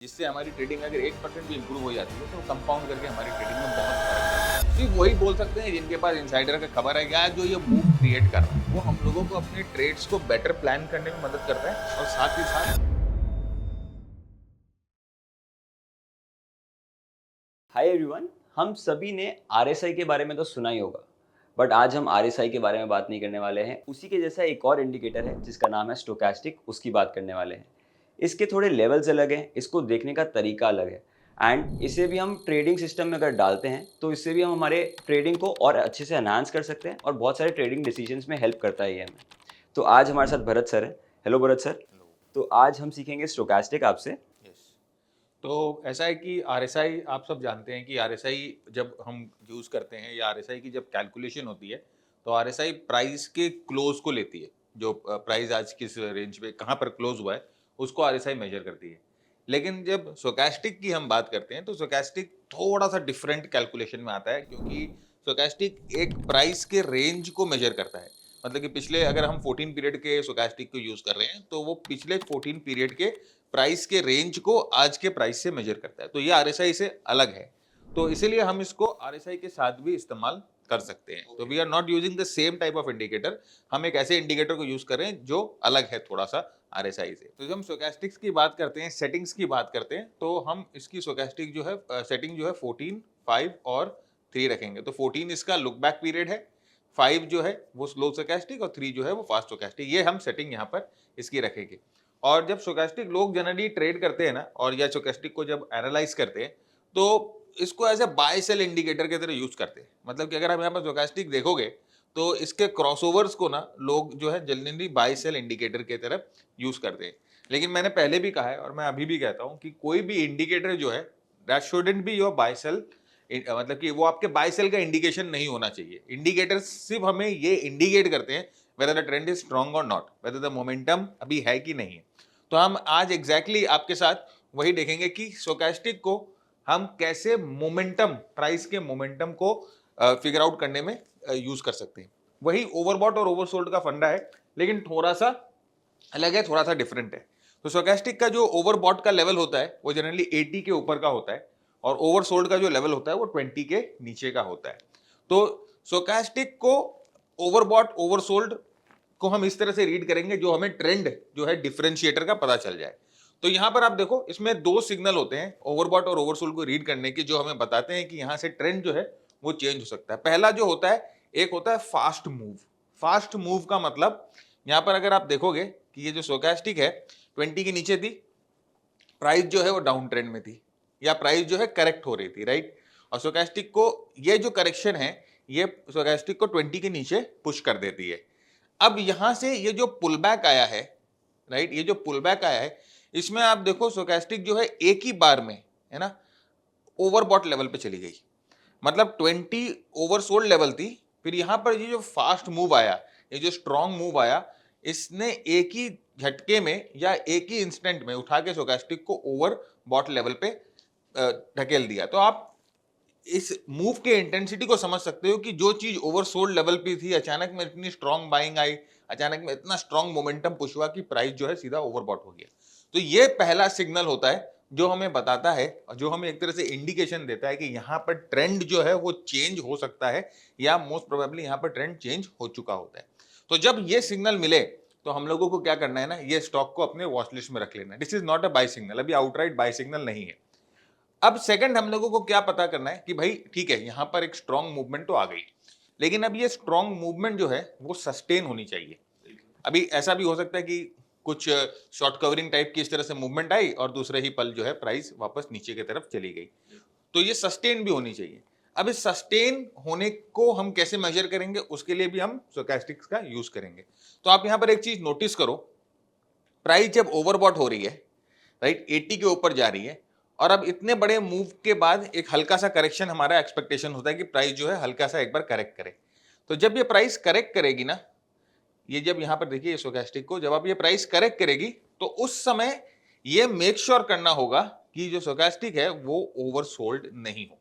जिससे हमारी ट्रेडिंग अगर 1% भी इंप्रूव हो जाती है तो कंपाउंड करके हमारी ट्रेडिंग में बहुत फर्क पड़ता है। सिर्फ वही बोल सकते हैं जिनके पास इनसाइडर का खबर है क्या जो ये मूव क्रिएट कर रहा है वो हम लोगों को अपने ट्रेड्स को बेटर प्लान करने में मदद करता है और साथ ही साथ हाय एवरीवन। हम सभी ने आरएसआई के बारे में तो सुना ही होगा, बट आज हम आरएसआई के बारे में बात नहीं करने वाले हैं। उसी के जैसा एक और इंडिकेटर है जिसका नाम है स्टोकास्टिक, उसकी बात करने वाले हैं। इसके थोड़े लेवल्स अलग हैं, इसको देखने का तरीका अलग है एंड इसे भी हम ट्रेडिंग सिस्टम में अगर डालते हैं तो इससे भी हम हमारे ट्रेडिंग को और अच्छे से एनहांस कर सकते हैं और बहुत सारे ट्रेडिंग डिसीजंस में हेल्प करता है ये हमें। तो आज हमारे साथ भरत सर है। Hello Bharat sir. तो आज हम सीखेंगे स्टोकास्टिक आपसे। यस। तो ऐसा है कि आरएसआई आप सब जानते हैं कि आरएसआई जब हम यूज़ करते हैं या आरएसआई की जब कैलकुलेशन होती है तो आरएसआई प्राइस के क्लोज को लेती है। जो प्राइस आज किस रेंज पे कहाँ पर क्लोज हुआ है उसको आरएसआई मेजर करती है। लेकिन जब स्टोचैस्टिक की हम बात करते हैं तो स्टोचैस्टिक थोड़ा सा डिफरेंट कैलकुलेशन में आता है क्योंकि स्टोचैस्टिक एक प्राइस के रेंज को मेजर करता है। मतलब कि पिछले अगर हम 14 पीरियड के स्टोचैस्टिक को यूज़ कर रहे हैं तो वो पिछले 14 पीरियड के प्राइस के रेंज को आज के प्राइस से मेजर करता है। तो ये आरएसआई से अलग है। तो इसीलिए हम इसको आरएसआई के साथ भी इस्तेमाल कर सकते हैं। तो we are not using the same type of indicator. हम एक ऐसे इंडिकेटर को यूज कर रहे हैं जो अलग है थोड़ा सा आरएसआई से। तो जब हम स्टोचैस्टिक्स की बात करते हैं, सेटिंग्स की बात करते हैं, तो हम इसकी स्टोचैस्टिक जो है सेटिंग जो है 14, 5 और 3 रखेंगे। तो 14 इसका लुक बैक पीरियड है, 5 जो है वो स्लो स्टोचैस्टिक और 3 जो है वो फास्ट स्टोचैस्टिक। ये हम सेटिंग यहाँ पर इसकी रखेंगे। और जब स्टोचैस्टिक लोग जनरली ट्रेड करते हैं ना और या स्टोचैस्टिक को जब एनालाइज करते हैं तो इसको as a buy sell indicator की तरह यूज करते हैं। मतलब कि अगर आप यहाँ पर स्टोचैस्टिक देखोगे तो इसके क्रॉसओवर्स को ना लोग जो है जनरली बाय सेल इंडिकेटर की तरह यूज करते हैं। लेकिन मैंने पहले भी कहा है और मैं अभी भी कहता हूँ कि कोई भी इंडिकेटर जो है that shouldn't be your buy sell. मतलब कि वो आपके बाय सेल का इंडिकेशन नहीं होना चाहिए। इंडिकेटर्स सिर्फ हमें ये इंडिकेट करते हैं whether the trend is strong और नॉट, वेदर द मोमेंटम अभी है कि नहीं है। तो हम आज एग्जैक्टली आपके साथ वही देखेंगे कि स्टोचैस्टिक को हम कैसे मोमेंटम, प्राइस के मोमेंटम को फिगर आउट करने में यूज कर सकते हैं। वही ओवरबॉट और ओवरसोल्ड का फंडा है, लेकिन थोड़ा सा अलग है, थोड़ा सा डिफरेंट है। तो स्टोचैस्टिक का जो ओवरबॉट का लेवल होता है वो जनरली 80 के ऊपर का होता है और ओवरसोल्ड का जो लेवल होता है वो 20 के नीचे का होता है। तो स्टोचैस्टिक को ओवरबॉट ओवरसोल्ड को हम इस तरह से रीड करेंगे जो हमें ट्रेंड जो है डिफरेंशिएटर का पता चल जाए। तो यहां पर आप देखो इसमें दो सिग्नल होते हैं ओवरबॉट और ओवरसोल्ड को रीड करने के, जो हमें बताते हैं कि यहां से ट्रेंड जो है वो चेंज हो सकता है। पहला जो होता है, एक होता है फास्ट मूव। फास्ट मूव का मतलब यहां पर अगर आप देखोगे कि ये जो स्टोचैस्टिक है 20 के नीचे थी, प्राइस जो है वो डाउन ट्रेंड में थी या प्राइस जो है करेक्ट हो रही थी, राइट। और स्टोचैस्टिक को ये जो करेक्शन है ये स्टोचैस्टिक को 20 के नीचे पुश कर देती है। अब यहां से ये जो पुल बैक आया है, राइट, ये जो पुल बैक आया है इसमें आप देखो स्टोचैस्टिक जो है एक ही बार में, है ना, ओवरबॉट लेवल पे चली गई। मतलब 20 ओवरसोल्ड लेवल थी, फिर यहां पर ये जो फास्ट मूव आया, ये जो स्ट्रॉन्ग मूव आया, इसने एक ही झटके में या एक ही इंस्टेंट में उठा के स्टोचैस्टिक को ओवर बॉट लेवल पे ढकेल दिया। तो आप इस मूव के इंटेंसिटी को समझ सकते हो कि जो चीज ओवरसोल्ड लेवल पे थी अचानक में इतनी स्ट्रॉन्ग बाइंग आई, अचानक में इतना स्ट्रॉन्ग मोमेंटम पुश हुआ कि प्राइस जो है सीधा ओवरबॉट हो गया। तो ये पहला सिग्नल होता है जो हमें बताता है और जो हमें एक तरह से इंडिकेशन देता है कि यहाँ पर ट्रेंड जो है वो चेंज हो सकता है या मोस्ट प्रोबेबली यहाँ पर ट्रेंड चेंज हो चुका होता है। तो जब ये सिग्नल मिले तो हम लोगों को क्या करना है ना, ये स्टॉक को अपने वॉच लिस्ट में रख लेना है। This is not a buy signal, अभी आउटराइट बाय सिग्नल नहीं है। अब सेकंड हम लोगों को क्या पता करना है कि भाई ठीक है यहां पर एक स्ट्रॉन्ग मूवमेंट तो आ गई, लेकिन अब ये स्ट्रॉन्ग मूवमेंट जो है वो सस्टेन होनी चाहिए। अभी ऐसा भी हो सकता है कि कुछ शॉर्ट कवरिंग टाइप की इस तरह से मूवमेंट आई और दूसरे ही पल जो है प्राइस वापस नीचे की तरफ चली गई। तो ये सस्टेन भी होनी चाहिए। अब इस सस्टेन होने को हम कैसे मेजर करेंगे, उसके लिए भी हम स्टोचैस्टिक्स का यूज करेंगे। तो आप यहां पर एक चीज नोटिस करो, प्राइस जब ओवरबॉट हो रही है, राइट, 80 के ऊपर जा रही है और अब इतने बड़े मूव के बाद एक हल्का सा करेक्शन हमारा एक्सपेक्टेशन होता है कि प्राइस जो है हल्का सा एक बार करेक्ट करे। तो जब ये प्राइस करेक्ट करेगी ना, ये जब यहां पर देखिए स्टोचैस्टिक को जब आप ये प्राइस करेक्ट करेगी तो उस समय ये मेक श्योर करना होगा कि जो स्टोचैस्टिक है वो ओवरसोल्ड नहीं हो।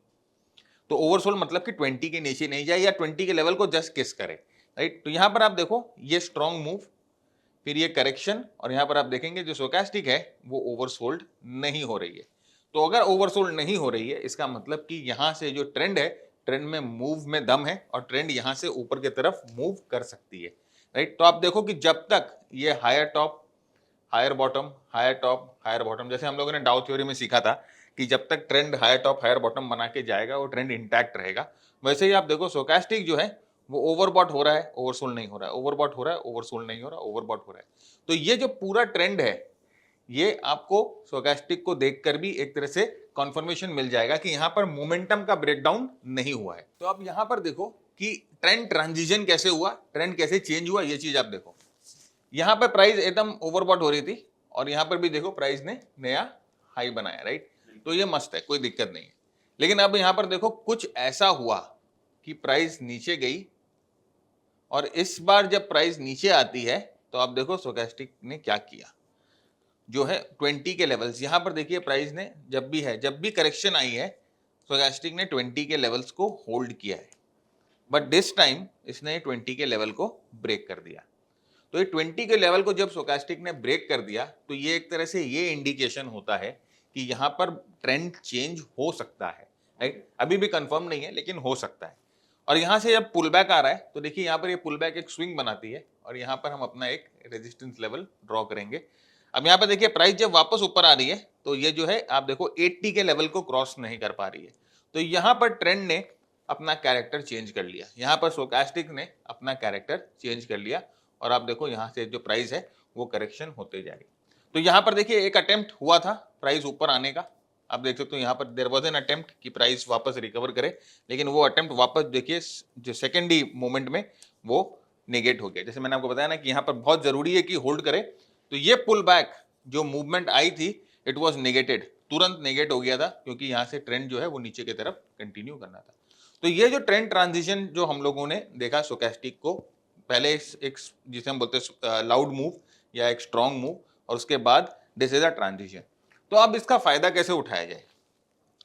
तो ओवरसोल्ड मतलब कि 20 के नीचे नहीं जाए या 20 के लेवल को जस्ट किस करे, राइट। तो यहां पर आप देखो ये स्ट्रॉन्ग मूव, फिर ये करेक्शन, और यहाँ पर आप देखेंगे जो स्टोचैस्टिक है वो ओवरसोल्ड नहीं हो रही है। तो अगर ओवरसोल्ड नहीं हो रही है इसका मतलब कि यहाँ से जो ट्रेंड है, ट्रेंड में मूव में दम है और ट्रेंड यहाँ से ऊपर की तरफ मूव कर सकती है, राइट। तो आप देखो कि जब तक ये higher top higher bottom higher top higher bottom, जैसे हम लोगों ने डाउ थ्योरी में सीखा था कि जब तक trend higher top higher bottom बना के जाएगा वो ट्रेंड इंटैक्ट रहेगा, वैसे ही आप देखो स्टोचैस्टिक जो है वो ओवरबॉट हो रहा है, ओवरसोल्ड नहीं हो रहा है, ओवरबॉट हो रहा है, ओवरसोल्ड नहीं हो रहा, ओवरबॉट हो रहा है। तो ये जो पूरा ट्रेंड है ये आपको स्टोचैस्टिक को देखकर भी एक तरह से कंफर्मेशन मिल जाएगा कि यहाँ पर मोमेंटम का ब्रेकडाउन नहीं हुआ है। तो अब यहाँ पर देखो कि ट्रेंड ट्रांजिशन कैसे हुआ, ट्रेंड कैसे चेंज हुआ, ये चीज आप देखो। यहाँ पर प्राइस एकदम ओवरबॉट हो रही थी और यहाँ पर भी देखो प्राइस ने नया हाई बनाया, राइट। तो ये मस्त है, कोई दिक्कत नहीं है। लेकिन अब यहाँ पर देखो कुछ ऐसा हुआ कि प्राइस नीचे गई और इस बार जब प्राइस नीचे आती है तो आप देखो स्टोचैस्टिक ने क्या किया, जो है 20 के लेवल्स। यहाँ पर देखिए प्राइस ने जब भी करेक्शन आई है स्टोचैस्टिक ने 20 के लेवल्स को होल्ड किया है, बट दिस टाइम इसने 20 के लेवल को ब्रेक कर दिया। तो ये 20 के लेवल को जब स्टोचैस्टिक ने ब्रेक कर दिया तो ये एक तरह से ये इंडिकेशन होता है कि यहाँ पर ट्रेंड चेंज हो सकता है, राइट। अभी भी कंफर्म नहीं है लेकिन हो सकता है। और यहाँ से जब पुल बैक आ रहा है तो देखिए यहाँ पर ये पुल बैक एक स्विंग बनाती है और यहाँ पर हम अपना एक रेजिस्टेंस लेवल ड्रॉ करेंगे। अब यहाँ पर देखिए प्राइस जब वापस ऊपर आ रही है तो ये जो है आप देखो 80 के लेवल को क्रॉस नहीं कर पा रही है। तो यहाँ पर ट्रेंड ने अपना कैरेक्टर चेंज कर लिया, यहाँ पर स्टोचैस्टिक ने अपना कैरेक्टर चेंज कर लिया और आप देखो यहाँ से जो प्राइस है वो करेक्शन होते जाएगी। तो यहाँ पर देखिए एक अटेम्प्ट हुआ था प्राइस ऊपर आने का, आप देख सकते हो यहाँ पर देयर वाज एन अटेम्प्ट कि प्राइस वापस रिकवर करे, लेकिन वो अटेम्प्ट वापस देखिए जो सेकेंडरी मोमेंट में वो नेगेट हो गया। जैसे मैंने आपको बताया ना कि यहाँ पर बहुत जरूरी है कि होल्ड करे। तो ये पुल बैक जो मूवमेंट आई थी इट वॉज नेगेटेड, तुरंत नेगेट हो गया था क्योंकि यहाँ से ट्रेंड जो है वो नीचे की तरफ कंटिन्यू करना था। तो ये जो ट्रेंड ट्रांजिशन जो हम लोगों ने देखा स्टोचैस्टिक को, पहले एक जिसे हम बोलते हैं लाउड मूव या एक स्ट्रॉन्ग मूव और उसके बाद दिस इज अ ट्रांजिशन। तो अब इसका फायदा कैसे उठाया जाए?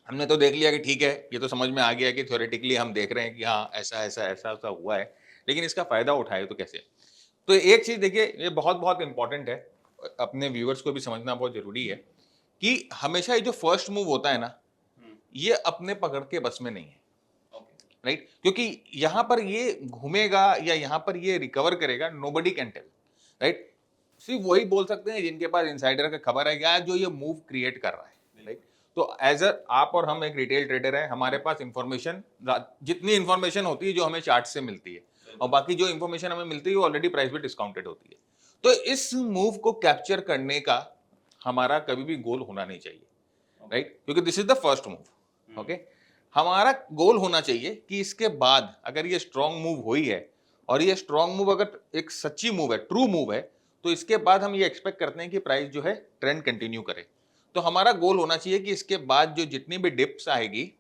हमने तो देख लिया कि ठीक है, ये तो समझ में आ गया कि थ्योरेटिकली हम देख रहे हैं कि हाँ ऐसा ऐसा ऐसा ऐसा हुआ है, लेकिन इसका फायदा उठाए तो कैसे? तो एक चीज देखिए, ये बहुत बहुत इंपॉर्टेंट है, अपने व्यूअर्स को भी समझना बहुत जरूरी है कि हमेशा ये जो फर्स्ट मूव होता है ना ये अपने पकड़ के बस में नहीं है, राइट। क्योंकि यहाँ पर ये घूमेगा या यहाँ पर ये रिकवर करेगा, नोबडी कैन टेल, राइट। सिर्फ वही बोल सकते हैं जिनके पास इनसाइडर का खबर है या जो ये मूव क्रिएट कर रहा है, राइट। तो एज अ आप और हम एक रिटेल ट्रेडर है, हमारे पास इंफॉर्मेशन जितनी इंफॉर्मेशन होती है जो हमें चार्ट से मिलती है और बाकी जो इंफॉर्मेशन हमें मिलती है वो ऑलरेडी प्राइस पे डिस्काउंटेड होती है। तो इस मूव को कैप्चर करने का हमारा कभी भी गोल होना नहीं चाहिए, राइट, क्योंकि this is the first move, okay. हमारा गोल होना चाहिए कि इसके बाद अगर ये स्ट्रॉन्ग मूव हुई है और ये स्ट्रॉन्ग मूव अगर एक सच्ची मूव है, ट्रू मूव है, तो इसके बाद हम ये एक्सपेक्ट करते हैं कि प्राइस जो है ट्रेंड कंटिन्यू करे। तो हमारा गोल होना चाहिए कि इसके बाद जो जितनी भी डिप्स आएगी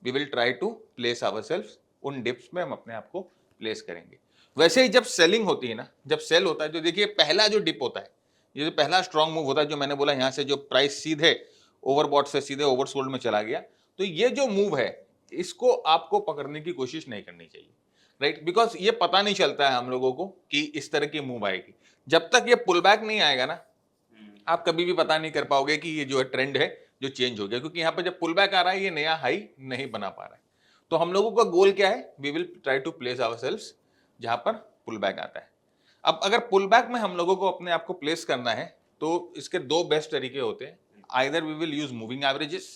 we will try to place ourselves, उन डिप्स में हम अपने आप को प्लेस करेंगे। वैसे ही जब सेलिंग होती है ना, जब सेल होता है तो देखिए पहला जो डिप होता है, ये जो पहला स्ट्रॉन्ग मूव होता है जो मैंने बोला यहाँ से जो प्राइस सीधे ओवरबॉट से सीधे ओवरसोल्ड में चला गया, तो ये जो मूव है इसको आपको पकड़ने की कोशिश नहीं करनी चाहिए, राइट। बिकॉज ये पता नहीं चलता है हम लोगों को कि इस तरह की मूव आएगी। जब तक ये पुल बैक नहीं आएगा ना आप कभी भी पता नहीं कर पाओगे कि ये जो है ट्रेंड है जो चेंज हो गया, क्योंकि यहाँ पर जब पुल बैक आ रहा है ये नया हाई नहीं बना पा रहा है। तो हम लोगों का गोल क्या है, we will try to place ourselves जहां पर पुल बैक आता है। अब अगर पुल बैक में हम लोगों को अपने आप को प्लेस करना है तो इसके दो बेस्ट तरीके होते हैं, either we will use moving averages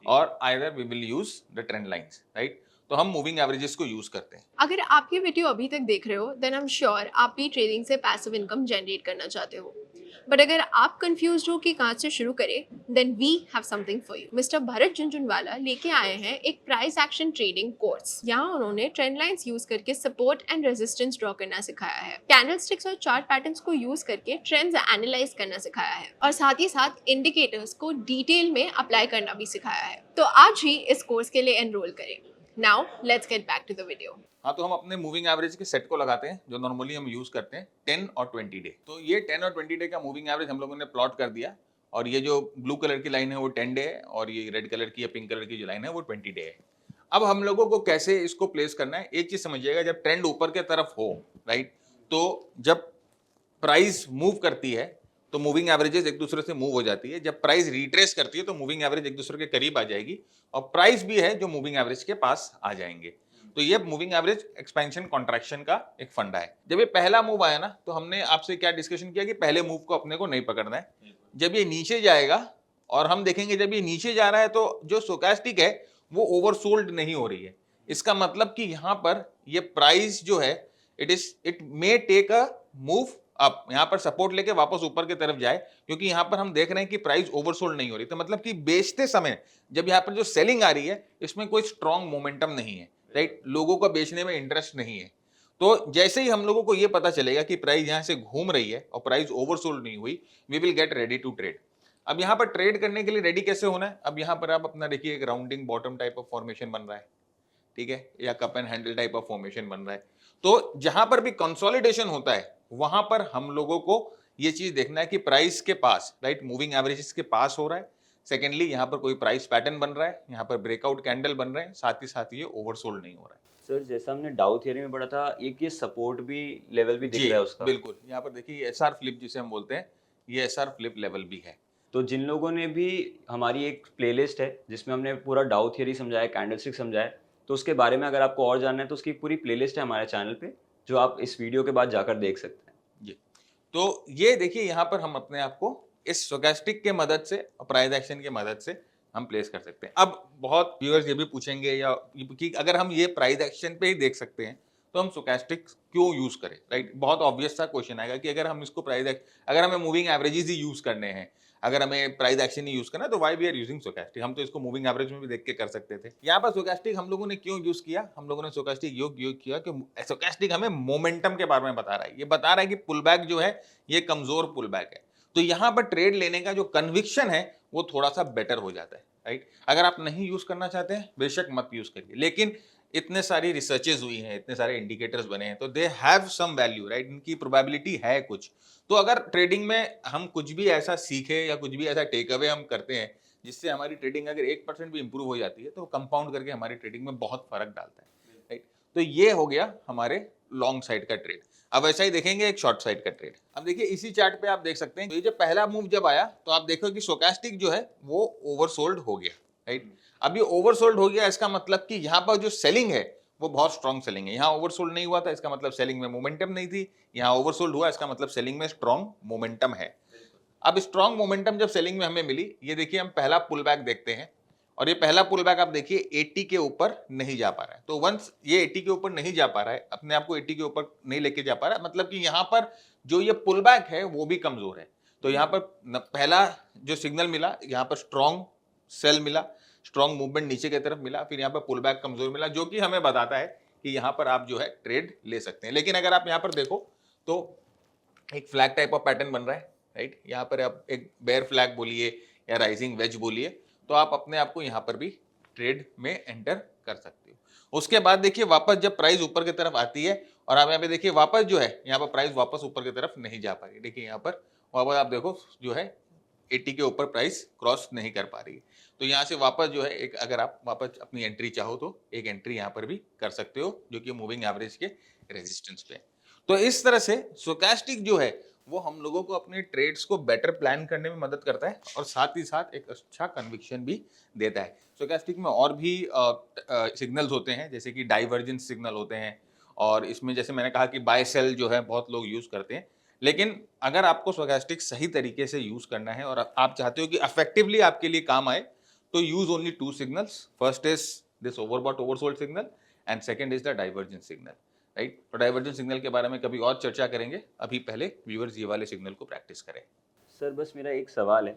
और either we will use the trend lines, right. तो हम मूविंग एवरेजेस को यूज करते हैं। अगर आप ये वीडियो अभी तक देख रहे हो देन आई एम श्योर आप भी ट्रेडिंग से पैसिव इनकम जनरेट करना चाहते हो। बट अगर आप कंफ्यूज हो कि कहाँ से शुरू करें then we have something for you. Mister Bharat Jhunjhunwala लेके आए हैं एक प्राइस एक्शन ट्रेडिंग कोर्स। यहाँ उन्होंने ट्रेंड लाइंस यूज करके सपोर्ट एंड रेजिस्टेंस ड्रॉ करना सिखाया है, कैंडलस्टिक्स और चार्ट पैटर्न्स को यूज करके ट्रेंड्स एनालाइज करना सिखाया है और साथ ही साथ इंडिकेटर्स को डिटेल में अप्लाई करना भी सिखाया है। तो आज ही इस कोर्स के लिए एनरोल करें। Now let's get back to the video. हाँ, तो हम अपने मूविंग एवरेज के सेट को लगाते हैं जो नॉर्मली हम यूज करते हैं 10 और 20 डे। तो ये 10 और 20 डे का मूविंग एवरेज हम लोगों ने प्लॉट कर दिया और ये जो ब्लू कलर की लाइन है वो 10 डे है और ये रेड कलर की या पिंक कलर की जो लाइन है वो 20 डे है। अब हम लोगों को कैसे इसको प्लेस करना है, एक चीज समझिएगा, जब ट्रेंड ऊपर के तरफ हो, राइट, तो जब प्राइस मूव करती है तो मूविंग एवरेजेस एक दूसरे से मूव हो जाती है, जब प्राइस रिट्रेस करती है तो मूविंग एवरेज एक दूसरे के करीब आ जाएगी, और प्राइस भी है जो मूविंग एवरेज के पास आ जाएंगे। तो ये मूविंग एवरेज एक्सपेंशन कॉन्ट्रैक्शन का एक फंडा है। जब ये पहला मूव आया ना, तो हमने आपसे क्या डिस्कशन किया कि पहले मूव को अपने को नहीं पकड़ना है। जब ये नीचे जाएगा और हम देखेंगे जब ये नीचे जा रहा है तो जो स्टोचैस्टिक है वो ओवरसोल्ड नहीं हो रही है। इसका मतलब कि यहाँ पर ये प्राइस जो है it may take a move up, यहाँ पर सपोर्ट लेके वापस ऊपर की तरफ जाए, क्योंकि यहाँ पर हम देख रहे हैं कि प्राइस ओवरसोल्ड नहीं हो रही। तो मतलब कि बेचते समय जब यहाँ पर जो सेलिंग आ रही है इसमें कोई स्ट्रॉन्ग मोमेंटम नहीं है, राइट, लोगों का बेचने में इंटरेस्ट नहीं है। तो जैसे ही हम लोगों को ये पता चलेगा कि प्राइस यहाँ से घूम रही है और प्राइस ओवरसोल्ड नहीं हुई, we will get ready to trade. अब यहाँ पर ट्रेड करने के लिए रेडी कैसे होना है? अब यहाँ पर आप अपना देखिए एक rounding bottom type of formation बन रहा है, ठीक है, या cup and handle type of formation बन रहा है। तो जहां पर भी कंसोलिडेशन होता है वहां पर हम लोगों को ये चीज देखना है कि प्राइस के पास, राइट, मूविंग एवरेजेस के पास हो रहा है। सेकेंडली यहाँ पर कोई प्राइस पैटर्न बन रहा है, यहाँ पर ब्रेकआउट कैंडल बन रहे हैं, साथ ही साथ ये ओवरसोल्ड नहीं हो रहा है। सर जैसा हमने डाउ थियरी में पढ़ा था, एक ये सपोर्ट भी लेवल भी दिख जी रहा है उसका। बिल्कुल, यहाँ पर देखिए एसआर फ्लिप जिसे हम बोलते हैं, ये एसआर फ्लिप लेवल भी है। तो जिन लोगों ने भी, हमारी एक प्लेलिस्ट है जिसमें हमने पूरा डाउ थियरी समझाया, कैंडलस्टिक समझाया, तो उसके बारे में अगर आपको और जानना है तो उसकी पूरी प्लेलिस्ट है हमारे चैनल पे, जो आप इस वीडियो के बाद जाकर देख सकते हैं। जी, तो ये देखिए यहाँ पर हम अपने आप को इस स्टोचैस्टिक के मदद से और प्राइस एक्शन के मदद से हम प्लेस कर सकते हैं। अब बहुत व्यूअर्स ये भी पूछेंगे या कि अगर हम ये प्राइस एक्शन पे ही देख सकते हैं तो हम स्टोचैस्टिक क्यों यूज करें, राइट? बहुत ऑब्वियस सा क्वेश्चन आएगा कि अगर हम इसको अगर हमें मूविंग एवरेजेस ही यूज करने हैं, अगर हमें प्राइस एक्शन ही यूज करना है, तो why we are using stochastic? हम तो इसको मूविंग एवरेज में भी देख के कर सकते थे। यहाँ पर स्टोचैस्टिक हम लोगों ने क्यों यूज किया? हम लोगों ने स्टोचैस्टिक योग किया कि स्टोचैस्टिक हमें मोमेंटम के बारे में बता रहा है। ये बता रहा है कि पुल बैक जो है ये कमजोर पुल बैक है, तो यहाँ पर ट्रेड लेने का जो कन्विक्शन है वो थोड़ा सा बेटर हो जाता है, राइट? अगर आप नहीं यूज करना चाहते हैं बेशक मत यूज करिए, लेकिन इतने सारी रिसर्चेस हुई हैं, इतने सारे इंडिकेटर्स बने हैं, तो they have some value, right? इनकी प्रोबेबिलिटी है कुछ। तो अगर ट्रेडिंग में हम कुछ भी ऐसा सीखे या कुछ भी ऐसा टेक अवे हम करते हैं जिससे हमारी ट्रेडिंग अगर 1% भी इंप्रूव हो जाती है तो कंपाउंड करके हमारी ट्रेडिंग में बहुत फर्क डालता है, राइट? तो ये हो गया हमारे लॉन्ग साइड का ट्रेड। अब ऐसा ही देखेंगे एक शॉर्ट साइड का ट्रेड। अब देखिए इसी चार्ट पे आप देख सकते हैं, तो ये जो पहला मूव जब आया तो आप देखो कि स्टोचैस्टिक जो है वो ओवरसोल्ड हो गया, राइट? अब ये ओवरसोल्ड हो गया, इसका मतलब कि यहाँ पर जो सेलिंग है वो बहुत स्ट्रॉन्ग सेलिंग है। यहाँ ओवरसोल्ड नहीं हुआ था, इसका मतलब सेलिंग में मोमेंटम नहीं थी। यहाँ ओवरसोल्ड हुआ, इसका मतलब सेलिंग में स्ट्रॉन्ग मोमेंटम है। अब स्ट्रॉन्ग मोमेंटम जब सेलिंग में हमें मिली, ये देखिए हम पहला पुल बैक देखते हैं, और ये पहला पुल बैक आप देखिए 80 के ऊपर नहीं जा पा रहा है। तो वंस ये 80 के ऊपर नहीं जा पा रहा है, अपने आप को 80 के ऊपर नहीं लेके जा पा रहा है, मतलब कि यहाँ पर जो ये पुल बैक है वो भी कमजोर है। तो यहाँ पर पहला जो सिग्नल मिला, यहाँ पर स्ट्रॉन्ग सेल मिला, स्ट्रॉन्ग मूवमेंट नीचे की तरफ मिला, फिर यहाँ पर पुल बैक कमजोर मिला, जो कि हमें बताता है कि यहाँ पर आप जो है ट्रेड ले सकते हैं। लेकिन अगर आप यहाँ पर देखो तो एक फ्लैग टाइप ऑफ पैटर्न बन रहा है, राइट? यहाँ पर आप एक बेयर फ्लैग बोलिए या राइजिंग वेज बोलिए, तो आप अपने आप को यहाँ पर भी ट्रेड में एंटर कर सकते हो। उसके बाद देखिए वापस जब प्राइस ऊपर की तरफ आती है, और आप यहाँ पे देखिए वापस जो है यहाँ पर प्राइस वापस ऊपर की तरफ नहीं जा पा रही। देखिए यहाँ पर वापस आप देखो जो है 80 के ऊपर प्राइस क्रॉस नहीं कर पा रही है। तो यहाँ से वापस जो है एक, अगर आप वापस अपनी एंट्री चाहो तो एक एंट्री यहाँ पर भी कर सकते हो, जो कि मूविंग एवरेज के रेजिस्टेंस पे है। तो इस तरह से स्टोचैस्टिक जो है वो हम लोगों को अपने ट्रेड्स को बेटर प्लान करने में मदद करता है, और साथ ही साथ एक अच्छा कन्विक्शन भी देता है। स्टोचैस्टिक में और भी सिग्नल्स होते हैं, जैसे कि डाइवर्जेंस सिग्नल होते हैं, और इसमें जैसे मैंने कहा कि बाय सेल जो है बहुत लोग यूज करते हैं। लेकिन अगर आपको स्टोचैस्टिक सही तरीके से यूज करना है और आप चाहते हो कि इफेक्टिवली आपके लिए काम आए, तो use only 2 signals. First is this overbought oversold signal, and second is the divergence signal, right? तो डाइवर्जेंस सिग्नल के बारे में कभी और चर्चा करेंगे, अभी पहले व्यूअर्स ये वाले सिग्नल को प्रैक्टिस करें। सर बस मेरा एक सवाल है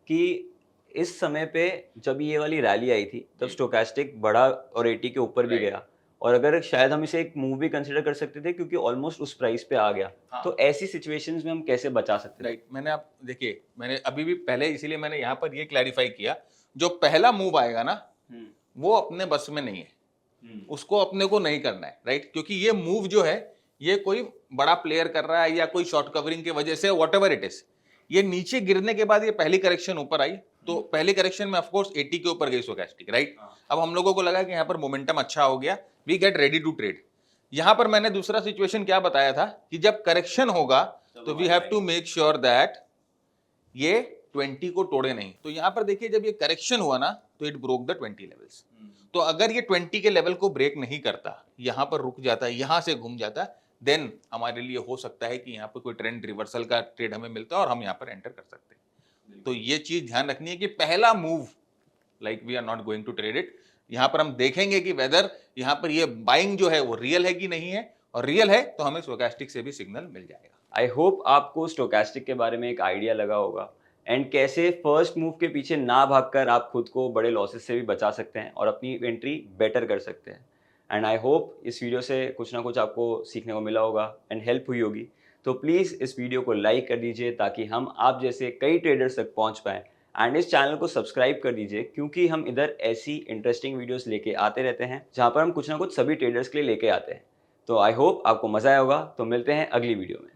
कि इस समय पे जब ये वाली रैली आई थी तब स्टोचैस्टिक बढ़ा और 80 के ऊपर भी Right. गया, और अगर शायद हम इसे एक मूव भी कंसिडर कर सकते थे क्योंकि ऑलमोस्ट उस प्राइस पे आ गया। हाँ। तो ऐसी सिचुएशंस में हम कैसे बचा सकते थे? राइट, मैंने आप देखिए, मैंने अभी भी पहले इसीलिए मैंने यहाँ पर ये क्लैरिफाई किया, जो पहला मूव आएगा ना वो अपने बस में नहीं है, उसको अपने को नहीं करना है, राइट? क्योंकि ये मूव जो है ये कोई बड़ा प्लेयर कर रहा है या कोई शॉर्ट कवरिंग की वजह से, व्हाटएवर इट इज, ये नीचे गिरने के बाद ये पहली करेक्शन ऊपर आई, तो पहली करेक्शन में ऑफकोर्स 80 के ऊपर गई स्टोचैस्टिक, राइट? अब हम लोगों को लगा कि यहाँ पर मोमेंटम अच्छा हो गया, we get ready to trade. यहाँ पर मैंने दूसरा सिचुएशन क्या बताया था कि जब करेक्शन होगा तो we have to make sure that ये 20 को तोड़े नहीं। तो यहाँ पर देखिए जब ये करेक्शन हुआ ना तो इट ब्रोक द 20 लेवल्स। तो अगर ये 20 के लेवल को ब्रेक नहीं करता, यहाँ पर रुक जाता है, यहाँ से घूम जाता, देन हमारे लिए हो सकता है कि यहाँ पर कोई ट्रेंड रिवर्सल का ट्रेड हमें मिलता है और हम यहाँ पर एंटर कर सकते हैं। तो ये चीज ध्यान रखनी है कि पहला move like we are not going to trade it. यहाँ पर हम देखेंगे कि वेदर यहाँ पर ये बाइंग जो है वो रियल है कि नहीं है, और रियल है तो हमें स्टोचैस्टिक से भी सिग्नल मिल जाएगा। आई होप आपको स्टोकेस्टिक के बारे में एक आइडिया लगा होगा एंड कैसे फर्स्ट मूव के पीछे ना भागकर आप खुद को बड़े लॉसेस से भी बचा सकते हैं और अपनी एंट्री बेटर कर सकते हैं। एंड आई होप इस वीडियो से कुछ ना कुछ आपको सीखने को मिला होगा एंड हेल्प हुई होगी। तो प्लीज़ इस वीडियो को लाइक कर दीजिए ताकि हम आप जैसे कई ट्रेडर्स तक पहुंच पाएँ, एंड इस चैनल को सब्सक्राइब कर दीजिए क्योंकि हम इधर ऐसी इंटरेस्टिंग वीडियोस लेके आते रहते हैं जहाँ पर हम कुछ ना कुछ सभी ट्रेडर्स के लिए लेके आते हैं। तो आई होप आपको मज़ा आया होगा। तो मिलते हैं अगली वीडियो में।